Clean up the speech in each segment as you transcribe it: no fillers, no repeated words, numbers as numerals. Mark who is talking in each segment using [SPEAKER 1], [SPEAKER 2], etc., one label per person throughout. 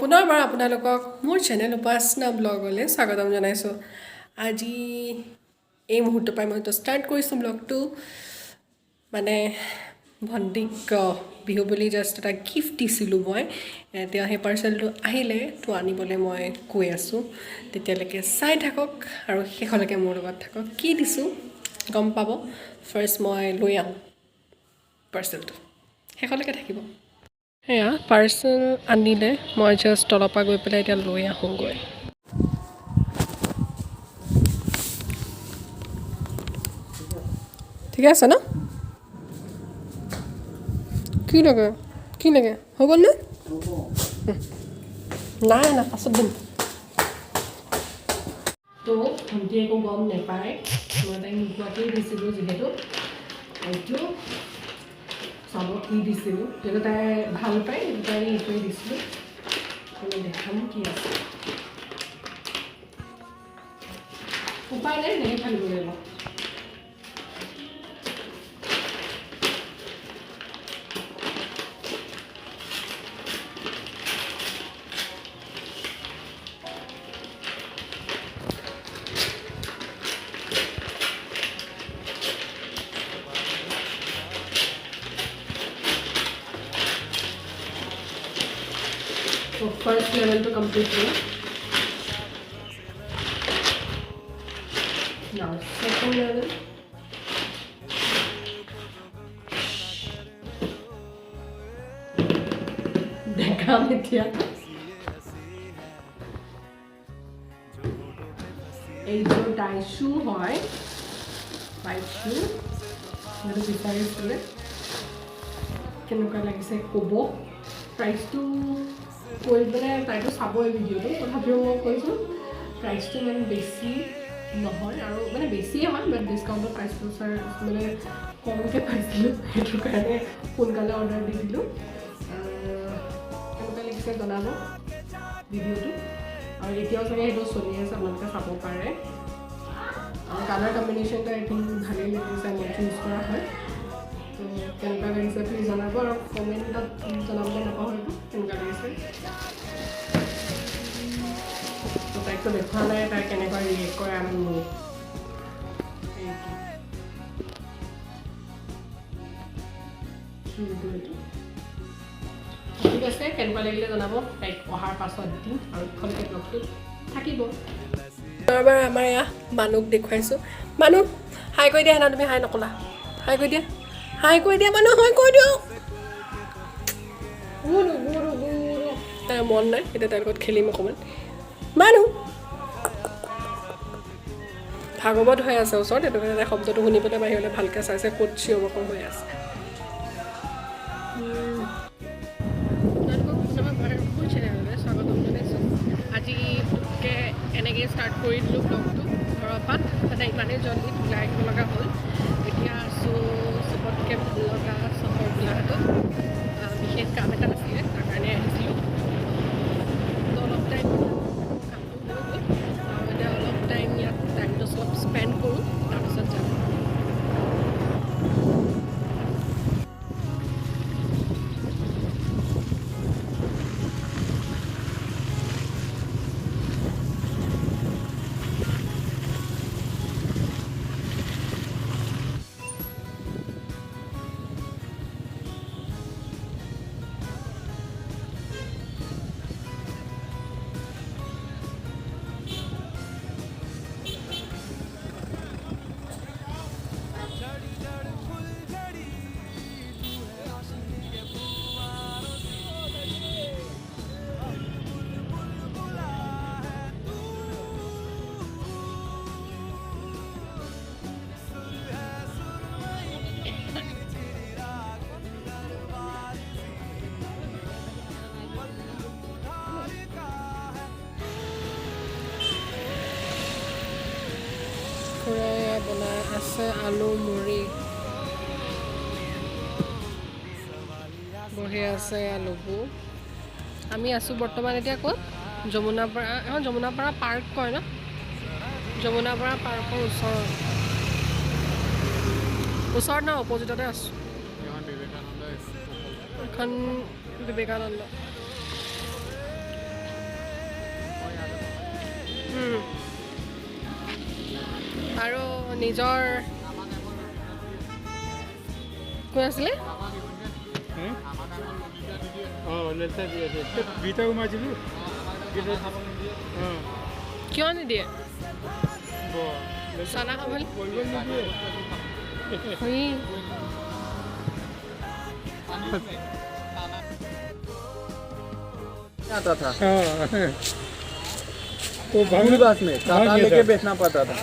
[SPEAKER 1] পুনৰবাৰ আপোনালোকক মোৰ চেনেল উপাসনা ব্লগলৈ স্বাগতম জনাইছোঁ। আজি এই মুহূৰ্তৰ পৰাই মই ষ্টাৰ্ট কৰিছোঁ ব্লগটো। মানে ভণ্টিক বিহু বুলি জাষ্ট এটা গিফ্ট দিছিলোঁ মই। এতিয়া সেই পাৰ্চেলটো আহিলে তো আনিবলৈ মই কৈ আছোঁ। তেতিয়ালৈকে চাই থাকক আৰু শেষলৈকে মোৰ লগত থাকক। কি দিছোঁ গম পাব। ফাৰ্ষ্ট মই লৈ আহোঁ পাৰ্চেলটো, শেষলৈকে থাকিব। সেয়া পাৰ্চেল আনিলে, মই জাষ্ট তলৰ পৰা গৈ পেলাই এতিয়া লৈ আহোঁগৈ। ঠিকে আছে ন? কি লাগে হৈ গ'ল নে? নাই না পাছত দিম। তো ভণ্টিয়ে একো গম নাপায়, মই তাইক নোকোৱাকেই দিছিলোঁ যিহেতু। এইটো চাব কি দিছিলোঁ, যিহেতু তাই ভাল পায় তাই এইটোৱে দিছিলোঁ। মই দেখাম কি আছে। উপায় নাই, এনেকৈ থাকিব লাগিব। So first level to complete here. Now second level. Dekha mitya. এই যে টাই শু হয়, টাই শু সেইটো বিচাৰিছিলে কেনেকুৱা লাগিছে ক'ব। প্ৰাইচটো কৈ পেলাই তাইতো চাবই ভিডিঅ'টো, তথাপিও মই কৈছোঁ প্ৰাইচটো ইমান বেছি নহয় আৰু মানে বেছিয়ে হয়, বাট ডিছকাউণ্টত প্ৰাইচটো মানে কমকৈ পাইছিলোঁ, সেইটো কাৰণে সোনকালে অৰ্ডাৰ দি দিলোঁ। কেনেকুৱা লাগিছে জনাব ভিডিঅ'টো। আৰু এতিয়াও চাগে সেইটো চলি আছে, আপোনালোকে চাব পাৰে। আৰু কালাৰ কম্বিনেশ্যনটো আই থিংক ভালেই লাগিছে, মই চুজ কৰা হয়। তো কেনেকুৱা লাগিছে প্লিজ জনাব আৰু কমেণ্টত জনাবলৈ নাপাহৰিব কেনেকুৱা লাগিছে। তো তাইকতো দেখা নাই, তাই কেনেকুৱা ৰিয়েক্ট কৰে আমি মোৰ ঠিক আছে। কেনেকুৱা লাগিলে জনাব, তাইক অহাৰ পাছত দিম আৰু ইখনকৈ ব্লগটো থাকিব। বাৰ আমাৰ এয়া মানুক দেখুৱাইছোঁ। মানুহ হাই কৈ দিয়া না, তুমি হাই নকলা, হাই কৈ দিয়া, হাই কৈ দিয়া মানুহ, হাই কৈ দিওঁ। তাইৰ মন নাই, এতিয়া তাইৰ লগত খেলিম অকণমান। মানুহ ভাগৱত হৈ আছে ওচৰত, সেইটো কাৰণে তাই শব্দটো শুনি পেলাই বাহিৰলৈ ভালকৈ চাইছে ক'ত চিঞৰ বাখৰ হৈ আছে। স্বাগতম জনাইছোঁ। আজি এনেকৈ ষ্টাৰ্ট কৰি দিলোঁ ব্লগটো ঘৰৰ পৰা, তাতে ইমানেই জলদি ওলাই আহিব লগা হ'ল। এতিয়া আছোঁ চবতকৈ ভাল লগা চহৰ গোলাঘাটত। বিশেষ কাম এটা আছিলে, তাৰ কাৰণে আহিছিলোঁ। অলপ টাইম কামটো হৈ গ'ল আৰু এতিয়া অলপ টাইম ইয়াত টাইমটো অলপ স্পেণ্ড কৰোঁ, তাৰপিছত যাম। খুৰাই বনাই আছে আলু মুড়ি, বহি আছে আলুবোৰ। আমি আছোঁ বৰ্তমান এতিয়া ক'ত? যমুনাপাৰা, এখন যমুনাপাৰা পাৰ্ক কয় ন, যমুনাপাৰা পাৰ্কৰ ওচৰত না অপজিটতে আছোঁ। এখন বিবেকানন্দ আৰু নিজৰ কোন আছিলে কিয় নিদিয়ে চানা খাবলৈ
[SPEAKER 2] आता था तो बास में काटा लेके बेचना पड़ता था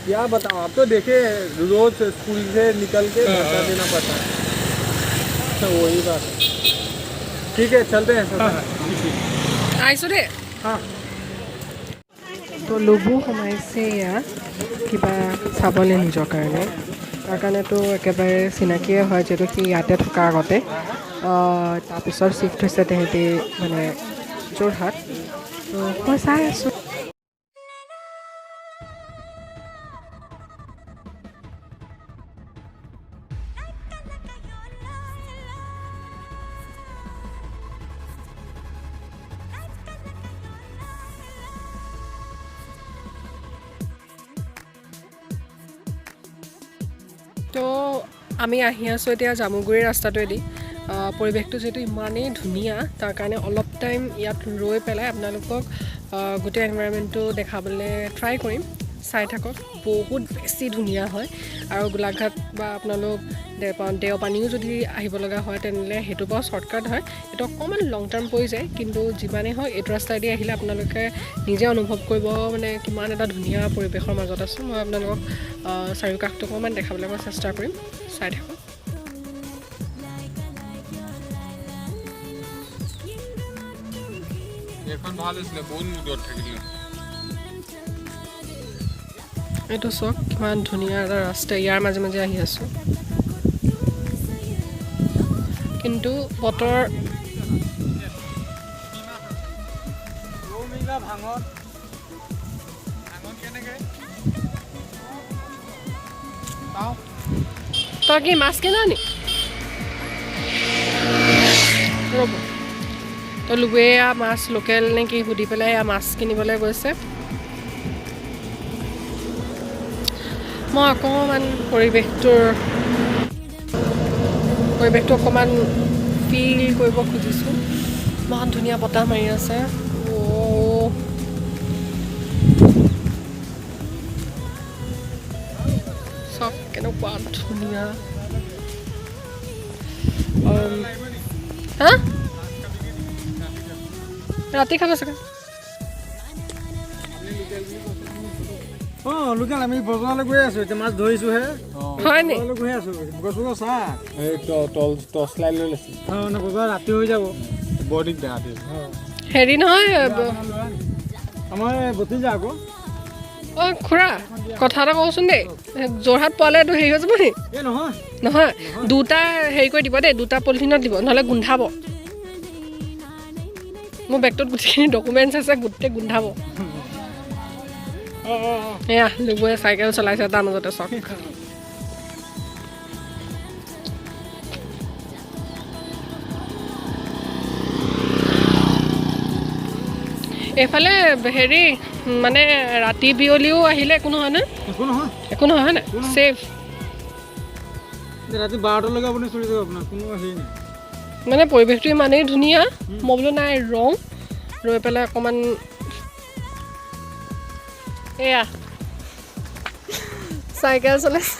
[SPEAKER 2] क्या बताऊं आप तो देखे रोज स्कूल से निकल के घंटा देना पड़ता है तो वही बात है ठीक है चलते हैं
[SPEAKER 1] আহিছোঁ দেই
[SPEAKER 2] हाँ
[SPEAKER 1] তো লুবু সোমাইছে ইয়াত কিবা চাবলৈ নিজৰ কাৰণে তাৰ কাৰণেতো একেবাৰে চিনাকিয়ে হয় যিহেতু সি ইয়াতে থকা আগতে তাৰপিছত চিফ্ট হৈছে তেহেঁতি মানে যোৰহাট তো মই চাই আছোঁ তো আমি আহি আছোঁ এতিয়া জামুগুৰিৰ ৰাস্তাটোৱেদি পৰিৱেশটো যিহেতু ইমানেই ধুনীয়া তাৰ কাৰণে অলপ টাইম ইয়াত ৰৈ পেলাই আপোনালোকক গোটেই এনভাইৰনমেণ্টটো দেখাবলৈ ট্ৰাই কৰিম চাই থাকক বহুত বেছি ধুনীয়া হয় আৰু গোলাঘাট বা আপোনালোক দেওপানীও যদি আহিব লগা হয় তেনেহ'লে সেইটো বাৰু শ্বৰ্টকাট হয় এইটো অকণমান লং টাৰ্ম পৰি যায় কিন্তু যিমানেই হয় এইটো ৰাস্তাইদি আহিলে আপোনালোকে নিজে অনুভৱ কৰিব মানে কিমান এটা ধুনীয়া পৰিৱেশৰ মাজত আছোঁ মই আপোনালোকক চাৰিওকাষটো অকণমান দেখাবলৈ মই চেষ্টা কৰিম চাই থাকক
[SPEAKER 2] এখন ভাল আছিল বহুত মুদত থাকিলে
[SPEAKER 1] এইটো চাওক কিমান ধুনীয়া এটা ৰাস্তা ইয়াৰ মাজে মাজে আহি আছোঁ কিন্তু বতৰ তই কি মাছ কিনা নি ৰ'ব তই লুবে মাছ লোকেল নে কি সুধি পেলাই মাছ কিনিবলৈ গৈছে মই অকণমান পৰিৱেশটো অকণমান ফিল কৰিব খুজিছোঁ ইমান ধুনীয়া বতাহ মাৰি আছে চব কেনেকুৱা ধুনীয়া হা ৰাতি খাব চাগে
[SPEAKER 2] অঁ লোকেল আমি বজাৰলৈ গৈ আছোঁ এতিয়া মাছ ধৰিছোঁহে
[SPEAKER 1] হয় নি
[SPEAKER 2] গৈ আছোঁ গছৰ চা এই টৰ্চ লাইট লৈ লৈছোঁ অঁ বজাৰ ৰাতি হৈ যাব বৰ দিগদাৰ ৰাতি
[SPEAKER 1] হেৰি নহয়
[SPEAKER 2] আমাৰ ভতিজা আকৌ
[SPEAKER 1] অঁ খুৰা কথা এটা কওঁচোন দেই যোৰহাট পোৱালেতো হেৰি হৈ যাব নি
[SPEAKER 2] এই নহয়
[SPEAKER 1] নহয় দুটা হেৰি কৰি দিব দেই দুটা পলিথিনত দিব নহ'লে গোন্ধাব মোৰ বেগটোত গোটেইখিনি ডকুমেণ্টছ আছে গোটেই গোন্ধাব এয়া লুবুৱে চাইকেল চলাইছে তাৰ মাজতে চক এইফালে হেৰি মানে ৰাতি বিয়লিও আহিলে একো নহয় নে একো নহয় হয় নাই ছেফ
[SPEAKER 2] ৰাতি 12টালৈকে আপুনি চলি যাব আপোনাৰ কোনো হেৰি নাই
[SPEAKER 1] মানে পৰিৱেশটো ইমানেই ধুনীয়া মই বোলো নাই ৰৈ পেলাই অকণমান এয়া চাইকেল চলাইছে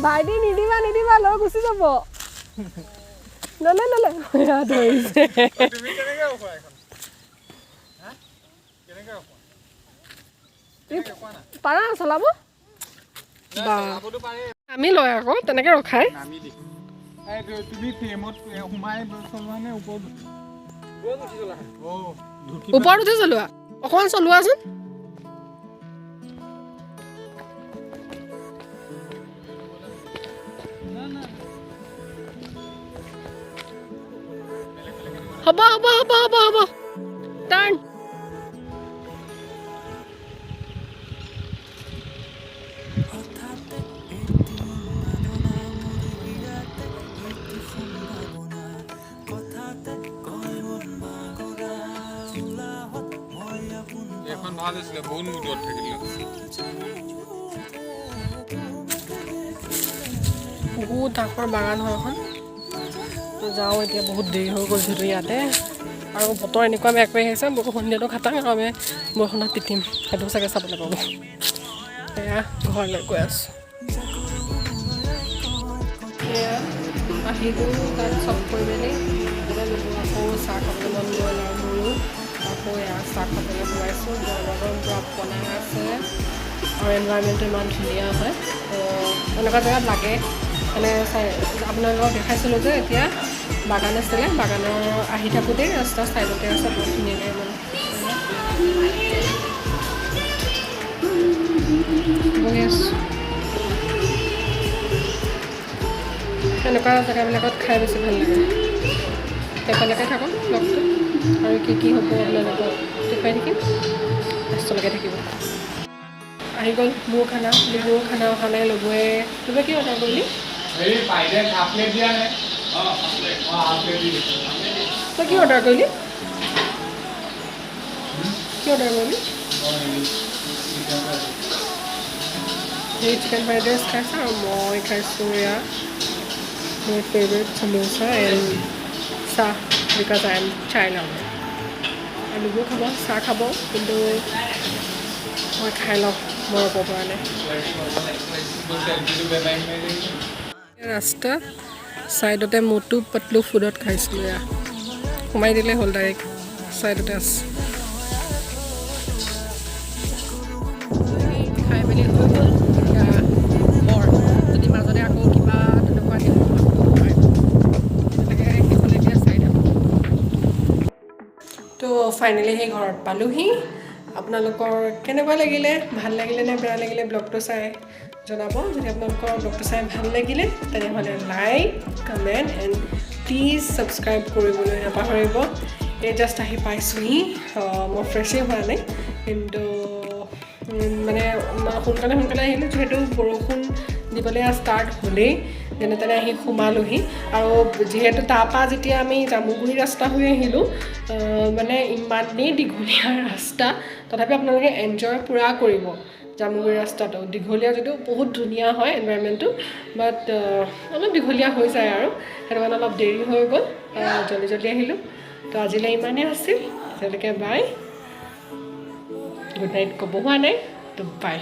[SPEAKER 1] ভাইটি নিদিবা লৈ গুচি যাব নলে এয়া ধৰিছে পাৰা চলাব আমি লয় আকৌ তেনেকৈ ৰখাই ওপৰত উঠি চলোৱা অকণমান চলোৱাচোন হ'ব টাৰ্ণ
[SPEAKER 2] ভাল আছিলে বহুত মুদত থাকিলে
[SPEAKER 1] বহুত ডাঙৰ বাগান হয় এখন তো যাওঁ এতিয়া বহুত দেৰি হৈ গ'ল যিহেতু ইয়াতে আৰু বতৰ এনেকুৱা বেয়া কৰি আহিছে বৰষুণ দিলেতো খাটাং আৰু আমি বৰষুণত তিতিম সেইটো চাগে চাবলৈ পাব এয়া ঘৰলৈ গৈ আছোঁ এয়া আহিলোঁ তাত চব কৰি মেলি আকৌ চাহ খাবলৈ মন গ'ল আৰু মোৰো আকৌ এয়া চাহ খাবলৈ সোমাইছোঁ গৰম পূৰা বনাই আছে আৰু এনভাইৰমেণ্টটো ইমান ধুনীয়া হয় তো এনেকুৱা জেগাত লাগে মানে আপোনালোকক দেখাইছিলোঁ যে এতিয়া বাগান আছিলে বাগানৰ আহি থাকোঁতেই ৰাস্তাৰ ছাইডতে আছে বহুত ধুনীয়াকৈ মানে বহি আছোঁ এনেকুৱা জেগাবিলাকত খাই বেছি ভাল লাগে সেইফালেকে থাকক লগটো আৰু কি হ'ব আপোনালোকক দেখুৱাই থাকিম লাষ্টলৈকে থাকিব আহি গ'ল মোৰ খানা অহা নাই ল'বই কিবা কি অৰ্ডাৰ কৰিলি তই কি অৰ্ডাৰ কৰিলি এই চিকেন ফ্ৰাইড ৰাইচ খাইছোঁ আৰু মই খাইছোঁ এয়া মোৰ ফেভৰেট samosa এণ্ড চাহ বিকজ আই এম চাই লাভাৰ আলুবোৰ খাব চাহ খাব কিন্তু মই খাই লওঁ মৰব পৰা নাই ৰাস্তা ছাইডতে মটু পাতলু ফুডত খাইছিলোঁ এয়া সোমাই দিলে হ'ল ডাইৰেক্ট ছাইডতে আছে খাই মেলি হৈ গ'ল এতিয়া বৰ যদি মাজতে আকৌ কিবা তেনেকুৱা তো ফাইনেলি সেই ঘৰত পালোহি আপোনালোকৰ কেনেকুৱা লাগিলে ভাল লাগিলে নে বেয়া লাগিলে ব্লগটো চাই জনাব যদি আপোনালোকৰ ব্লগটো চাই ভাল লাগিলে তেনেহ'লে like comment and please subscribe কৰিবলৈ নাপাহৰিব এই জাষ্ট আহি পাইছোঁহি মই ফ্ৰেছেই হোৱা নাই কিন্তু মানে সোনকালে আহিলোঁ যিহেতু বৰষুণ দিবলৈ ষ্টাৰ্ট হ'লেই যেনে তেনে আহি সোমালোহি আৰু যিহেতু তাৰপৰা যেতিয়া আমি জামুগুৰি ৰাস্তা হৈ আহিলোঁ মানে ইমানেই দীঘলীয়া ৰাস্তা তথাপি আপোনালোকে এনজয় পূৰা কৰিব জামুগুৰি ৰাস্তাটো দীঘলীয়া যদিও বহুত ধুনীয়া হয় এনভাইৰমেণ্টটো বাট অলপ দীঘলীয়া হৈ যায় আৰু সেইটো কাৰণে অলপ দেৰি হৈ গ'ল জল্দি আহিলোঁ তো আজিলৈ ইমানেই আছিল তেতিয়ালৈকে বাই গুড নাইট ক'ব হোৱা নাই তো বাই